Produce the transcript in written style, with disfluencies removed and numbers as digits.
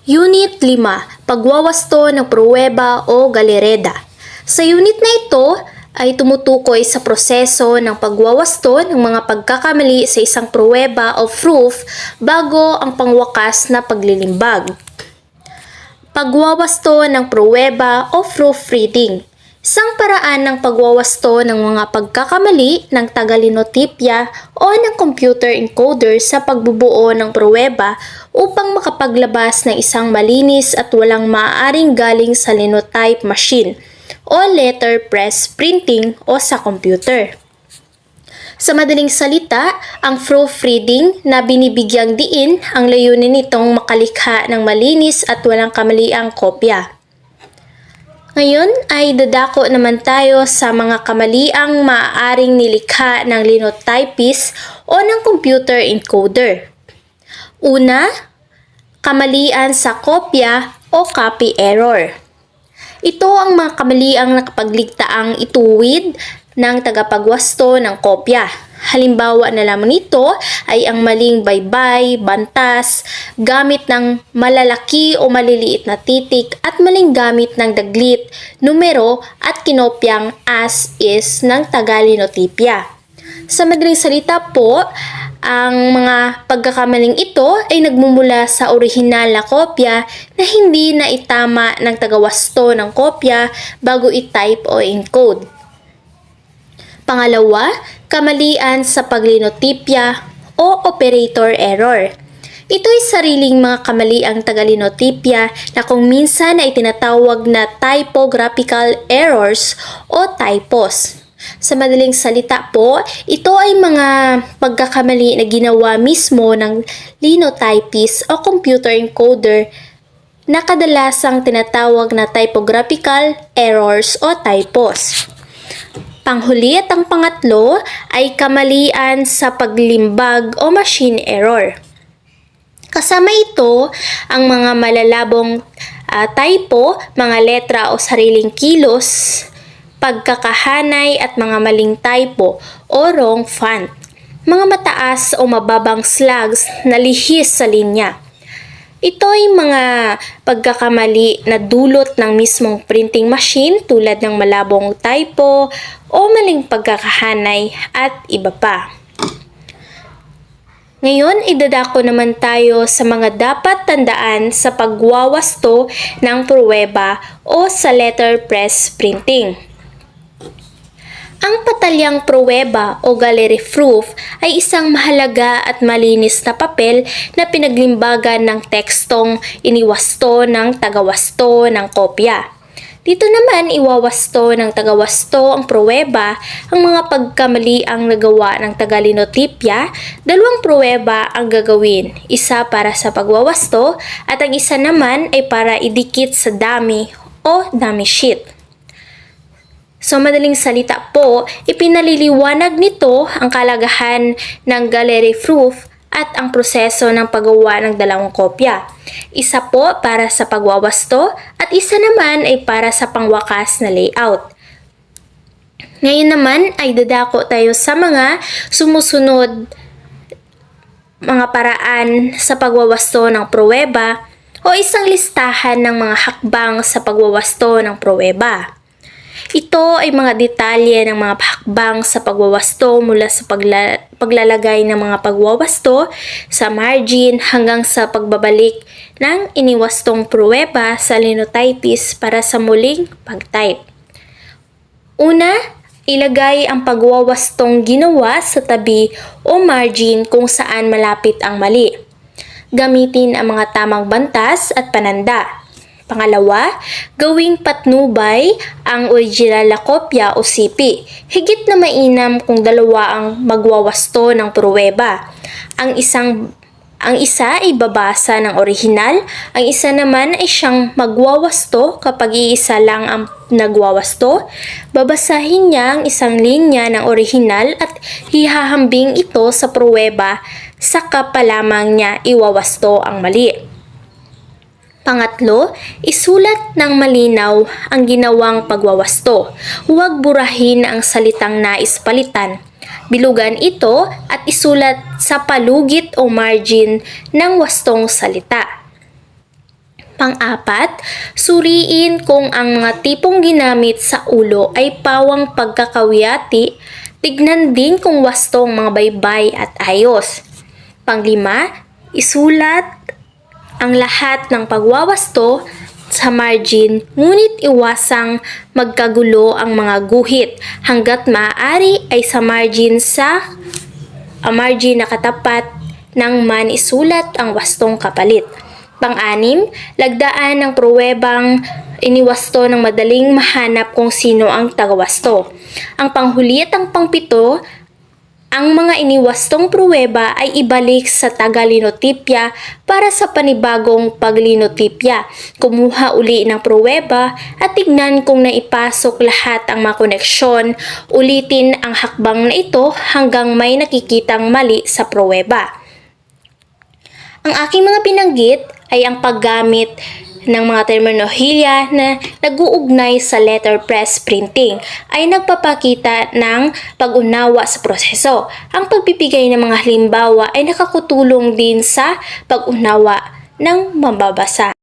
Unit 5, Pagwawasto ng pruweba o galereda. Sa unit na ito ay tumutukoy sa proseso ng pagwawasto ng mga pagkakamali sa isang pruweba o proof bago ang pangwakas na paglilimbag. Pagwawasto ng pruweba o proofreading. Isang paraan ng pagwawasto ng mga pagkakamali ng tagalinotipya o ng computer encoder sa pagbubuo ng pruweba upang makapaglabas ng isang malinis at walang maaaring galing sa linotype machine o letterpress printing o sa computer. Sa madaling salita, ang proofreading na binibigyang diin ang layunin nitong makalikha ng malinis at walang kamaliang kopya. Ngayon ay dadako naman tayo sa mga kamaliang maaaring nilikha ng linotypist o ng computer encoder. Una, kamalian sa kopya o copy error. Ito ang mga kamaliang nakapagligtaang ituwid ng tagapagwasto ng kopya. Halimbawa na lamang nito ay ang maling baybay, bantas, gamit ng malalaki o maliliit na titik at maling gamit ng daglit, numero at kinopyang as is ng tagalinotipya. Sa madaling salita po, ang mga pagkakamaling ito ay nagmumula sa orihinal na kopya na hindi na itama ng tagawasto ng kopya bago i-type o encode. Pangalawa, kamalian sa paglinotipya o operator error. Ito ay sariling mga kamaliang tagalinotipya na kung minsan ay tinatawag na typographical errors o typos. Sa madaling salita po, ito ay mga pagkakamali na ginawa mismo ng linotypist o computer encoder na kadalasang tinatawag na typographical errors o typos. Panghuli at ang pangatlo ay kamalian sa paglimbag o machine error. Kasama ito ang mga malalabong typo, mga letra o sariling kilos, pagkakahanay at mga maling typo o wrong font, mga mataas o mababang slugs na lihis sa linya. Ito ay mga pagkakamali na dulot ng mismong printing machine tulad ng malabong typo o maling pagkakahanay at iba pa. Ngayon, idadako naman tayo sa mga dapat tandaan sa pagwawasto ng pruweba o sa letterpress printing. Ang patalyang pruweba o gallery proof ay isang mahalaga at malinis na papel na pinaglimbagan ng tekstong iniwasto ng tagawasto ng kopya. Dito naman iwawasto ng tagawasto ang pruweba ang mga pagkamali ang nagawa ng tagalinotipya. Dalawang pruweba ang gagawin, isa para sa pagwawasto at ang isa naman ay para idikit sa dummy o dummy sheet. So madaling salita po, ipinaliliwanag nito ang kalagahan ng gallery proof at ang proseso ng paggawa ng dalawang kopya. Isa po para sa pagwawasto at isa naman ay para sa pangwakas na layout. Ngayon naman ay dadako tayo sa mga sumusunod mga paraan sa pagwawasto ng pruweba o isang listahan ng mga hakbang sa pagwawasto ng pruweba. Ito ay mga detalye ng mga hakbang sa pagwawasto mula sa paglalagay ng mga pagwawasto sa margin hanggang sa pagbabalik ng iniwastong pruweba sa linotypist para sa muling pag-type. Una, ilagay ang pagwawastong ginawa sa tabi o margin kung saan malapit ang mali. Gamitin ang mga tamang bantas at pananda. Pangalawa, gawing patnubay ang original na kopya o CP. Higit na mainam kung dalawa ang magwawasto ng pruweba. Ang isa ay babasa ng orihinal, ang isa naman ay siyang magwawasto kapag iisa lang ang nagwawasto. Babasahin niya ang isang linya ng orihinal at hihahambing ito sa pruweba, saka pa lamang niya iwawasto ang mali. Pangatlo, isulat ng malinaw ang ginawang pagwawasto. Huwag burahin ang salitang nais palitan. Bilugan ito at isulat sa palugit o margin ng wastong salita. Pang-apat, suriin kung ang mga tipong ginamit sa ulo ay pawang pagkakawiyati. Tignan din kung wastong mga baybay at ayos. Pang-lima, isulat ang lahat ng pagwawasto sa margin, ngunit iwasang magkagulo ang mga guhit. Hanggat maaari ay sa margin na katapat ng man isulat ang wastong kapalit. Pang-anim, lagdaan ng pruwebang iniwasto ng madaling mahanap kung sino ang tagawasto. Ang panghuli at ang pangpito, ang mga iniwastong pruweba ay ibalik sa taga-linotipya para sa panibagong paglinotipya. Kumuha uli ng pruweba at tignan kung naipasok lahat ang mga koneksyon. Ulitin ang hakbang na ito hanggang may nakikitang mali sa pruweba. Ang aking mga binanggit ay ang paggamit ng mga terminolohiya na nag-uugnay sa letterpress printing ay nagpapakita ng pag-unawa sa proseso. Ang pagbibigay ng mga halimbawa ay nakakutulong din sa pag-unawa ng mambabasa.